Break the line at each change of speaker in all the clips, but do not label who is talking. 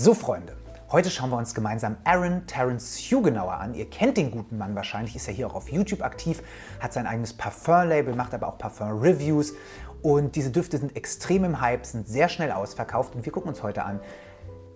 So Freunde, heute schauen wir uns gemeinsam Aaron Terence Hugh genauer an. Ihr kennt den guten Mann wahrscheinlich, ist ja hier auch auf YouTube aktiv, hat sein eigenes Parfum-Label, macht aber auch Parfum-Reviews und diese Düfte sind extrem im Hype, sind sehr schnell ausverkauft und wir gucken uns heute an,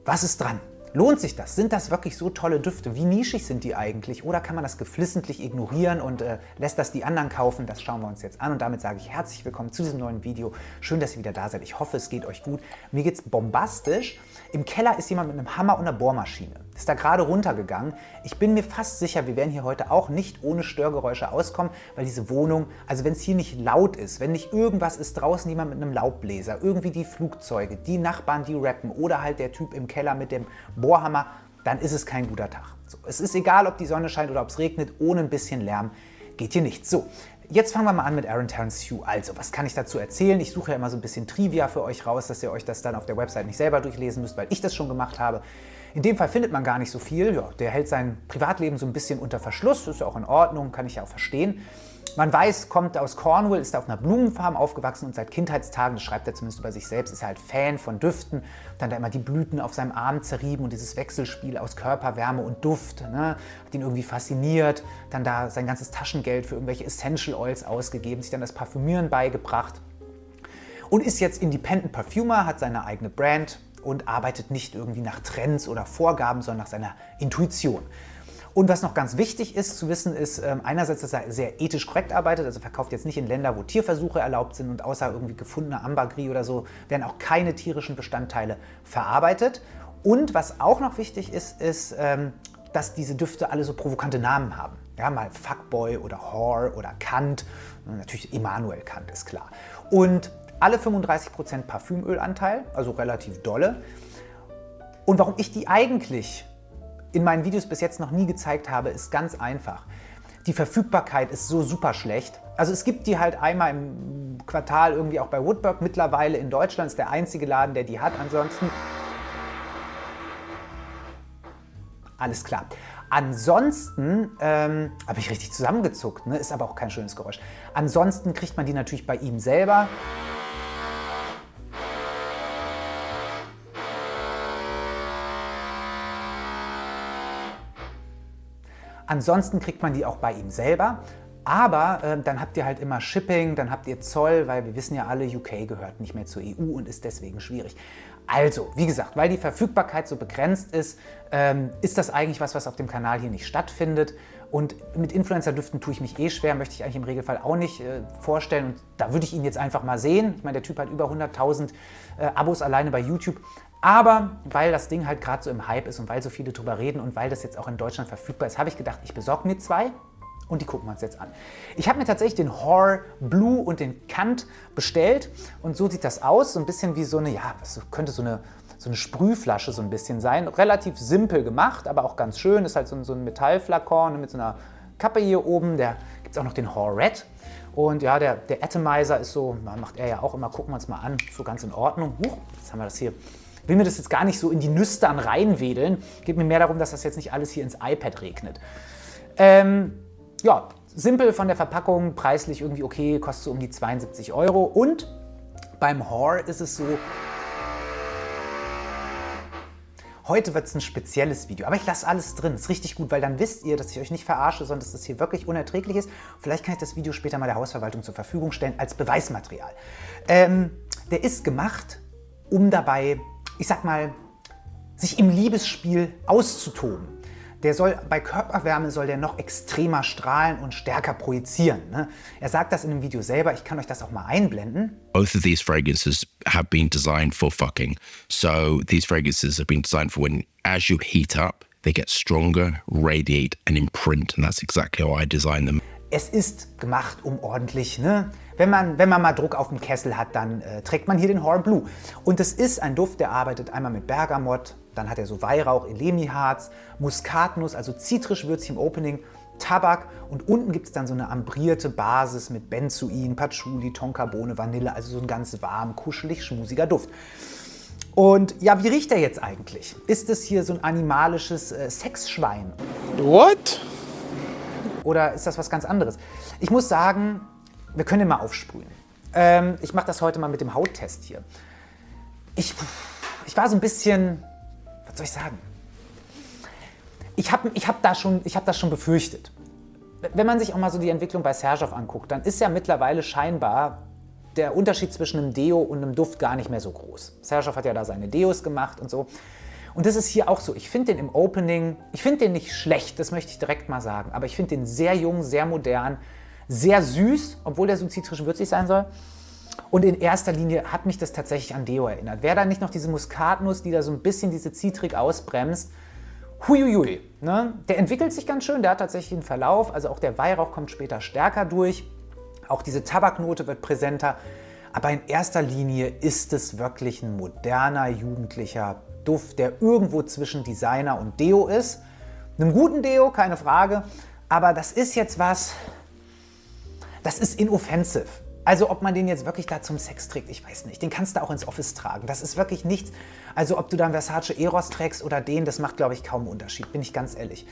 was ist dran? Lohnt sich das? Sind das wirklich so tolle Düfte? Wie nischig sind die eigentlich? Oder kann man das geflissentlich ignorieren und lässt das die anderen kaufen? Das schauen wir uns jetzt an und damit sage ich herzlich willkommen zu diesem neuen Video. Schön, dass ihr wieder da seid. Ich hoffe, es geht euch gut. Mir geht's bombastisch. Im Keller ist jemand mit einem Hammer und einer Bohrmaschine. Ist da gerade runtergegangen. Ich bin mir fast sicher, wir werden hier heute auch nicht ohne Störgeräusche auskommen, weil diese Wohnung, also wenn es hier nicht laut ist, wenn nicht irgendwas ist, draußen jemand mit einem Laubbläser, irgendwie die Flugzeuge, die Nachbarn, die rappen oder halt der Typ im Keller mit dem Bohrhammer, dann ist es kein guter Tag. So, es ist egal, ob die Sonne scheint oder ob es regnet, ohne ein bisschen Lärm geht hier nichts. So, jetzt fangen wir mal an mit Aaron Terence Hugh. Also, was kann ich dazu erzählen? Ich suche ja immer so ein bisschen Trivia für euch raus, dass ihr euch das dann auf der Website nicht selber durchlesen müsst, weil ich das schon gemacht habe. In dem Fall findet man gar nicht so viel. Ja, der hält sein Privatleben so ein bisschen unter Verschluss. Das ist ja auch in Ordnung, kann ich ja auch verstehen. Man weiß, kommt aus Cornwall, ist auf einer Blumenfarm aufgewachsen und seit Kindheitstagen, das schreibt er zumindest über sich selbst, ist er halt Fan von Düften. Dann da immer die Blüten auf seinem Arm zerrieben und dieses Wechselspiel aus Körperwärme und Duft, ne, hat ihn irgendwie fasziniert. Dann da sein ganzes Taschengeld für irgendwelche Essential Oils ausgegeben, sich dann das Parfümieren beigebracht und ist jetzt Independent Perfumer, hat seine eigene Brand und arbeitet nicht irgendwie nach Trends oder Vorgaben, sondern nach seiner Intuition. Und was noch ganz wichtig ist zu wissen, ist einerseits, dass er sehr ethisch korrekt arbeitet, also verkauft jetzt nicht in Länder, wo Tierversuche erlaubt sind und außer irgendwie gefundener Ambergris oder so werden auch keine tierischen Bestandteile verarbeitet. Und was auch noch wichtig ist, ist, dass diese Düfte alle so provokante Namen haben. Ja, mal Fuckboy oder Whore oder Kant, natürlich Immanuel Kant ist klar. Und alle 35% Parfümölanteil, also relativ dolle. Und warum ich die eigentlich in meinen Videos bis jetzt noch nie gezeigt habe, ist ganz einfach. Die Verfügbarkeit ist so super schlecht. Also es gibt die halt einmal im Quartal irgendwie auch bei Woodburg. Mittlerweile in Deutschland ist der einzige Laden, der die hat. Ansonsten alles klar. Ansonsten, habe ich richtig zusammengezuckt, ne? Ist aber auch kein schönes Geräusch. Ansonsten kriegt man die natürlich bei ihm selber. Ansonsten kriegt man die auch bei ihm selber, aber dann habt ihr halt immer Shipping, dann habt ihr Zoll, weil wir wissen ja alle, UK gehört nicht mehr zur EU und ist deswegen schwierig. Also, wie gesagt, weil die Verfügbarkeit so begrenzt ist, ist das eigentlich was auf dem Kanal hier nicht stattfindet. Und mit Influencer-Düften tue ich mich eh schwer, möchte ich eigentlich im Regelfall auch nicht vorstellen. Und da würde ich ihn jetzt einfach mal sehen. Ich meine, der Typ hat über 100.000 Abos alleine bei YouTube. Aber weil das Ding halt gerade so im Hype ist und weil so viele drüber reden und weil das jetzt auch in Deutschland verfügbar ist, habe ich gedacht, ich besorge mir zwei und die gucken wir uns jetzt an. Ich habe mir tatsächlich den Whore Blue und den Kant bestellt und so sieht das aus. So ein bisschen wie so eine, ja, das könnte so eine Sprühflasche so ein bisschen sein. Relativ simpel gemacht, aber auch ganz schön. Ist halt so ein Metallflakon mit so einer Kappe hier oben. Da gibt es auch noch den Whore Red. Und ja, der Atomizer ist so, macht er ja auch immer, gucken wir uns mal an, so ganz in Ordnung. Jetzt haben wir das hier. Ich will mir das jetzt gar nicht so in die Nüstern reinwedeln. Geht mir mehr darum, dass das jetzt nicht alles hier ins iPad regnet. Ja, simpel von der Verpackung, preislich irgendwie okay, kostet so um die 72 €. Und beim Whore ist es so, heute wird es ein spezielles Video, aber ich lasse alles drin. Ist richtig gut, weil dann wisst ihr, dass ich euch nicht verarsche, sondern dass das hier wirklich unerträglich ist. Vielleicht kann ich das Video später mal der Hausverwaltung zur Verfügung stellen als Beweismaterial. Der ist gemacht, um dabei, ich sag mal, sich im Liebesspiel auszutoben. Der soll, bei Körperwärme soll der noch extremer strahlen und stärker projizieren. Ne? Er sagt das in dem Video selber, ich kann euch das auch mal einblenden.
Both of these fragrances have been designed for fucking. So these fragrances have been designed for when, as you heat up, they get stronger, radiate and imprint. And that's exactly how I design them.
Es ist gemacht, um ordentlich, ne? Wenn man mal Druck auf dem Kessel hat, dann trägt man hier den Whore Blue. Und es ist ein Duft, der arbeitet einmal mit Bergamott, dann hat er so Weihrauch, Elemi-Harz, Muskatnuss, also zitrisch-würzig im Opening, Tabak und unten gibt es dann so eine ambrierte Basis mit Benzoin, Patchouli, Tonkabohne, Vanille, also so ein ganz warm, kuschelig, schmusiger Duft. Und ja, wie riecht er jetzt eigentlich? Ist es hier so ein animalisches Sexschwein?
What?
Oder ist das was ganz anderes? Ich muss sagen, wir können den mal aufsprühen. Ich mache das heute mal mit dem Hauttest hier. Ich war so ein bisschen, was soll ich sagen? Ich hab das schon befürchtet. Wenn man sich auch mal so die Entwicklung bei Serjoff anguckt, dann ist ja mittlerweile scheinbar der Unterschied zwischen einem Deo und einem Duft gar nicht mehr so groß. Serjoff hat ja da seine Deos gemacht und so. Und das ist hier auch so. Ich finde den im Opening, ich finde den nicht schlecht, das möchte ich direkt mal sagen, aber ich finde den sehr jung, sehr modern, sehr süß, obwohl der so zitrisch würzig sein soll. Und in erster Linie hat mich das tatsächlich an Deo erinnert. Wäre da nicht noch diese Muskatnuss, die da so ein bisschen diese Zitrik ausbremst, huiuiui, ne? Der entwickelt sich ganz schön, der hat tatsächlich einen Verlauf, also auch der Weihrauch kommt später stärker durch, auch diese Tabaknote wird präsenter, aber in erster Linie ist es wirklich ein moderner, jugendlicher Duft, der irgendwo zwischen Designer und Deo ist. Einem guten Deo, keine Frage, aber das ist jetzt was, das ist inoffensive. Also ob man den jetzt wirklich da zum Sex trägt, ich weiß nicht. Den kannst du auch ins Office tragen. Das ist wirklich nichts. Also ob du dann Versace Eros trägst oder den, das macht, glaube ich, kaum einen Unterschied, bin ich ganz ehrlich.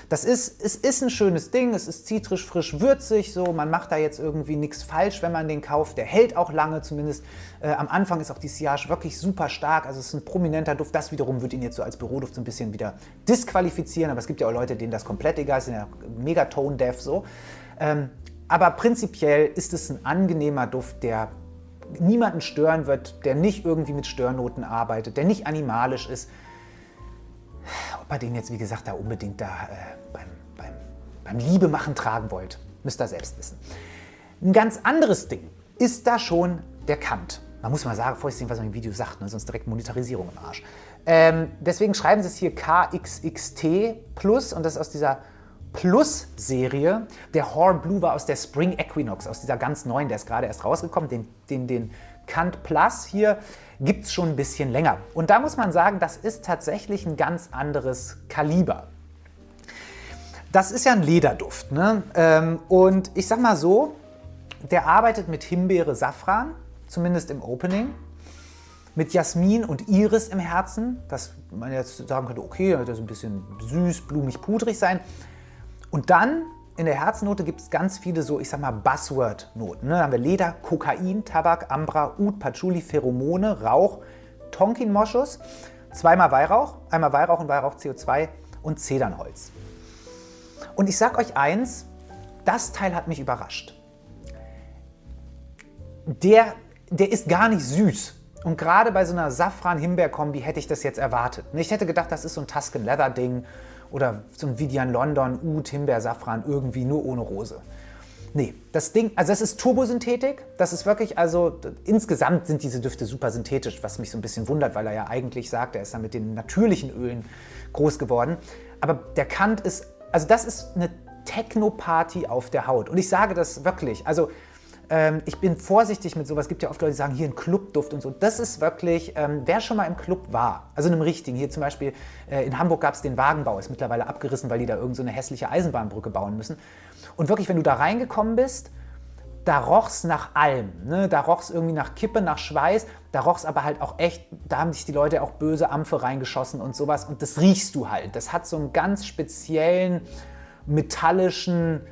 Es ist ein schönes Ding, es ist zitrisch, frisch, würzig, so. Man macht da jetzt irgendwie nichts falsch, wenn man den kauft. Der hält auch lange, zumindest am Anfang ist auch die Sillage wirklich super stark. Also es ist ein prominenter Duft. Das wiederum wird ihn jetzt so als Büroduft so ein bisschen wieder disqualifizieren. Aber es gibt ja auch Leute, denen das komplett egal ist, sind ja mega tone-deaf so. Aber prinzipiell ist es ein angenehmer Duft, der niemanden stören wird, der nicht irgendwie mit Störnoten arbeitet, der nicht animalisch ist. Ob ihr den jetzt, wie gesagt, da unbedingt beim Liebemachen tragen wollt, müsst ihr selbst wissen. Ein ganz anderes Ding ist da schon der Kant. Man muss mal sagen, bevor ich sehen, was man im Video sagt, ne? Sonst direkt Monetarisierung im Arsch. Deswegen schreiben sie es hier KXXT Plus und das ist aus dieser Plus-Serie. Der Hoar Blue war aus der Spring Equinox, aus dieser ganz neuen, der ist gerade erst rausgekommen. Den Kant Plus hier gibt es schon ein bisschen länger. Und da muss man sagen, das ist tatsächlich ein ganz anderes Kaliber. Das ist ja ein Lederduft, ne? Und ich sag mal so, der arbeitet mit Himbeere, Safran, zumindest im Opening. Mit Jasmin und Iris im Herzen, dass man jetzt sagen könnte, okay, das ist ein bisschen süß, blumig, pudrig sein. Und dann in der Herznote gibt es ganz viele so, ich sag mal, Buzzword-Noten. Da haben wir Leder, Kokain, Tabak, Ambra, Oud, Patchouli, Pheromone, Rauch, Tonkin-Moschus, zweimal Weihrauch, einmal Weihrauch und Weihrauch CO2 und Zedernholz. Und ich sag euch eins, das Teil hat mich überrascht. Der ist gar nicht süß. Und gerade bei so einer Safran-Himbeer-Kombi hätte ich das jetzt erwartet. Ich hätte gedacht, das ist so ein Tuscan-Leather-Ding oder so ein Vidian London, Oud, Himbeer, Safran, irgendwie nur ohne Rose. Nee, das Ding, also das ist Turbosynthetik. Das ist wirklich, also insgesamt sind diese Düfte super synthetisch, was mich so ein bisschen wundert, weil er ja eigentlich sagt, er ist da mit den natürlichen Ölen groß geworden. Aber der Kant ist, also das ist eine Techno-Party auf der Haut. Und ich sage das wirklich, also ich bin vorsichtig mit sowas. Es gibt ja oft Leute, die sagen, hier ein Clubduft und so. Das ist wirklich, wer schon mal im Club war, also in einem richtigen, hier zum Beispiel in Hamburg gab es den Wagenbau, ist mittlerweile abgerissen, weil die da irgend so eine hässliche Eisenbahnbrücke bauen müssen. Und wirklich, wenn du da reingekommen bist, da roch's nach allem. Ne? Da roch's irgendwie nach Kippe, nach Schweiß, da roch's aber halt auch echt, da haben sich die Leute auch böse Ampfe reingeschossen und sowas. Und das riechst du halt. Das hat so einen ganz speziellen, metallischen,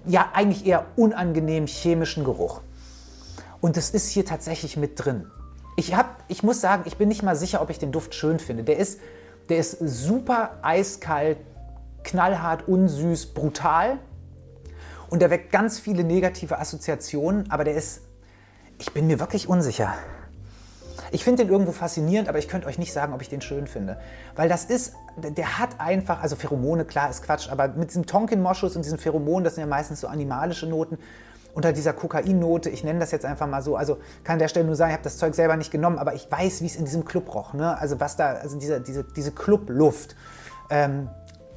ja eigentlich eher unangenehmen chemischen Geruch. Und das ist hier tatsächlich mit drin. Ich muss sagen, ich bin nicht mal sicher, ob ich den Duft schön finde. Der ist super eiskalt, knallhart, unsüß, brutal. Und der weckt ganz viele negative Assoziationen, aber ich bin mir wirklich unsicher. Ich finde den irgendwo faszinierend, aber ich könnte euch nicht sagen, ob ich den schön finde. Weil der hat einfach, also Pheromone, klar, ist Quatsch, aber mit diesem Tonkin-Moschus und diesen Pheromonen, das sind ja meistens so animalische Noten, unter dieser Kokainnote, ich nenne das jetzt einfach mal so, also kann an der Stelle nur sagen, ich habe das Zeug selber nicht genommen, aber ich weiß, wie es in diesem Club roch, ne? Also was da, also diese Clubluft,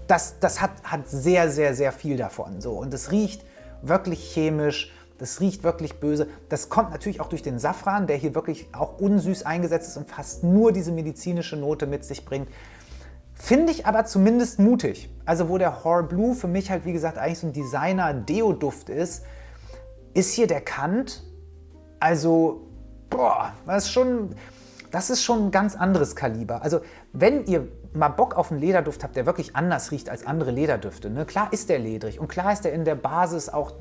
das hat sehr, sehr, sehr viel davon, so. Und es riecht wirklich chemisch, das riecht wirklich böse. Das kommt natürlich auch durch den Safran, der hier wirklich auch unsüß eingesetzt ist und fast nur diese medizinische Note mit sich bringt. Finde ich aber zumindest mutig. Also wo der Hoar Blue für mich halt, wie gesagt, eigentlich so ein Designer-Deo-Duft ist hier der Kant. Also, boah, das ist schon ein ganz anderes Kaliber. Also wenn ihr mal Bock auf einen Lederduft habt, der wirklich anders riecht als andere Lederdüfte, ne? Klar ist der ledrig und klar ist der in der Basis auch,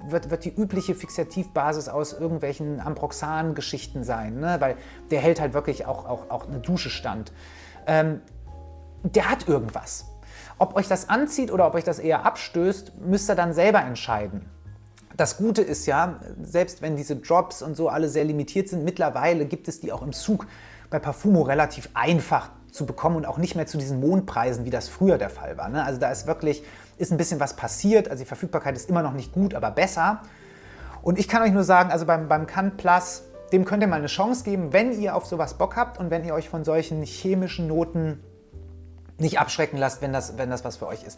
wird die übliche Fixativbasis aus irgendwelchen Ambroxan-Geschichten sein, ne? Weil der hält halt wirklich auch eine Dusche stand. der hat irgendwas. Ob euch das anzieht oder ob euch das eher abstößt, müsst ihr dann selber entscheiden. Das Gute ist ja, selbst wenn diese Drops und so alle sehr limitiert sind, mittlerweile gibt es die auch im Zug bei Parfumo relativ einfach zu bekommen und auch nicht mehr zu diesen Mondpreisen, wie das früher der Fall war. Ne? Also da ist ein bisschen was passiert. Also die Verfügbarkeit ist immer noch nicht gut, aber besser. Und ich kann euch nur sagen, also beim Cannes Plus, dem könnt ihr mal eine Chance geben, wenn ihr auf sowas Bock habt und wenn ihr euch von solchen chemischen Noten nicht abschrecken lasst, wenn das was für euch ist.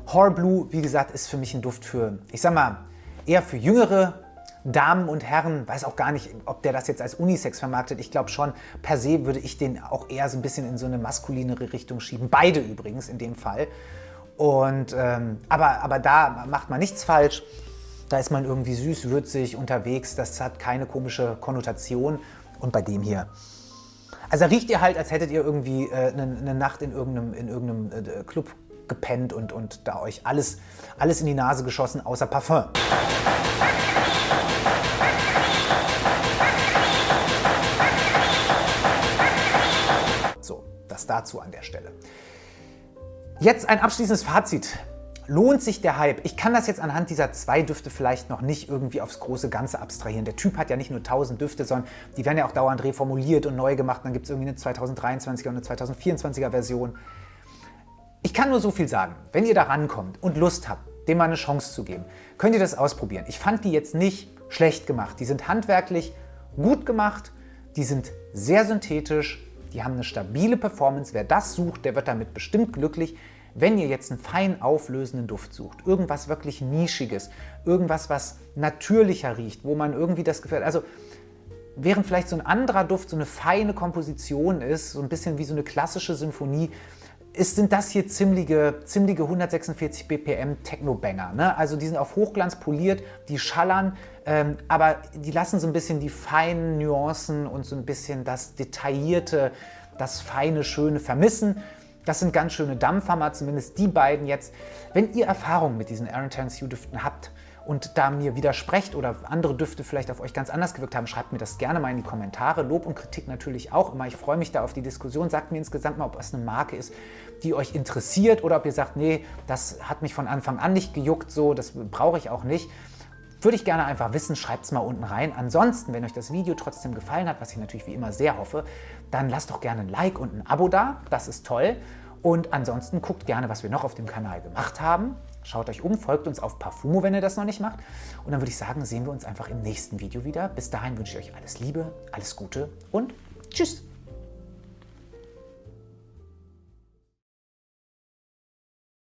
Horblue, wie gesagt, ist für mich ein Duft für, ich sag mal, eher für jüngere Damen und Herren. Weiß auch gar nicht, ob der das jetzt als Unisex vermarktet. Ich glaube schon, per se würde ich den auch eher so ein bisschen in so eine maskulinere Richtung schieben. Beide übrigens in dem Fall. Und, aber da macht man nichts falsch. Da ist man irgendwie süß, würzig unterwegs. Das hat keine komische Konnotation. Und bei dem hier, also riecht ihr halt, als hättet ihr irgendwie eine Nacht in irgendeinem Club gepennt und da euch alles in die Nase geschossen, außer Parfum. So, das dazu an der Stelle. Jetzt ein abschließendes Fazit. Lohnt sich der Hype? Ich kann das jetzt anhand dieser 2 Düfte vielleicht noch nicht irgendwie aufs große Ganze abstrahieren. Der Typ hat ja nicht nur 1000 Düfte, sondern die werden ja auch dauernd reformuliert und neu gemacht. Dann gibt es irgendwie eine 2023er und eine 2024er Version. Ich kann nur so viel sagen. Wenn ihr da rankommt und Lust habt, dem mal eine Chance zu geben, könnt ihr das ausprobieren. Ich fand die jetzt nicht schlecht gemacht. Die sind handwerklich gut gemacht, die sind sehr synthetisch, die haben eine stabile Performance. Wer das sucht, der wird damit bestimmt glücklich. Wenn ihr jetzt einen fein auflösenden Duft sucht, irgendwas wirklich Nischiges, irgendwas, was natürlicher riecht, wo man irgendwie das Gefühl hat, also während vielleicht so ein anderer Duft so eine feine Komposition ist, so ein bisschen wie so eine klassische Symphonie, sind das hier ziemliche 146 BPM Techno-Banger. Ne? Also die sind auf Hochglanz poliert, die schallern, aber die lassen so ein bisschen die feinen Nuancen und so ein bisschen das Detaillierte, das feine, Schöne vermissen. Das sind ganz schöne Dampfhammer, zumindest die beiden jetzt. Wenn ihr Erfahrungen mit diesen Aaron Terence Hugh Düften habt und da mir widersprecht oder andere Düfte vielleicht auf euch ganz anders gewirkt haben, schreibt mir das gerne mal in die Kommentare. Lob und Kritik natürlich auch immer. Ich freue mich da auf die Diskussion. Sagt mir insgesamt mal, ob es eine Marke ist, die euch interessiert oder ob ihr sagt, nee, das hat mich von Anfang an nicht gejuckt, so, das brauche ich auch nicht. Würde ich gerne einfach wissen, schreibt es mal unten rein. Ansonsten, wenn euch das Video trotzdem gefallen hat, was ich natürlich wie immer sehr hoffe, dann lasst doch gerne ein Like und ein Abo da, das ist toll. Und ansonsten guckt gerne, was wir noch auf dem Kanal gemacht haben. Schaut euch um, folgt uns auf Parfumo, wenn ihr das noch nicht macht. Und dann würde ich sagen, sehen wir uns einfach im nächsten Video wieder. Bis dahin wünsche ich euch alles Liebe, alles Gute und tschüss.